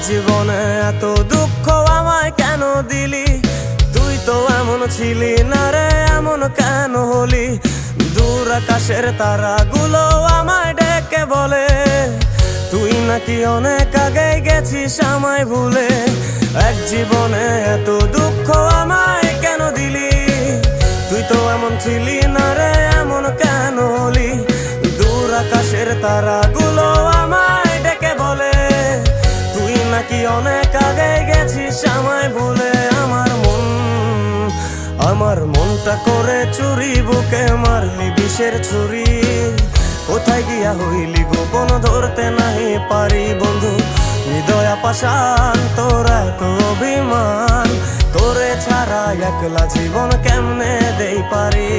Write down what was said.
জীবনে এত দুঃখ আমায় কেন দিলি? তুই তো এমন ছিলি না রে, এমন কেন হলি? দূর আকাশের তারাগুলো আমায় ডেকে বলে তুই নাকি অনেক আগে গেছিস আমায় ভুলে। এক জীবনে এত দুঃখ আমায় কেন দিলি? তুই তো এমন ছিলি না রে, এমন কেন হলি? দূর আকাশের তারাগুলো আমায় ডেকে বলে তুই নাকি অনেক আগে গেছিস আমায় ভুলে। আমার মনটা করে চুরি, বুকে মারলি বিষের ছুরি। কোথায় গিয়া হইলি গোপন, ধরতে নাহি পারি বন্ধু। হৃদয় পাষাণ তোর এত অভিমান, তোরে ছাড়া একলা জীবন কেমনে দেই পারি?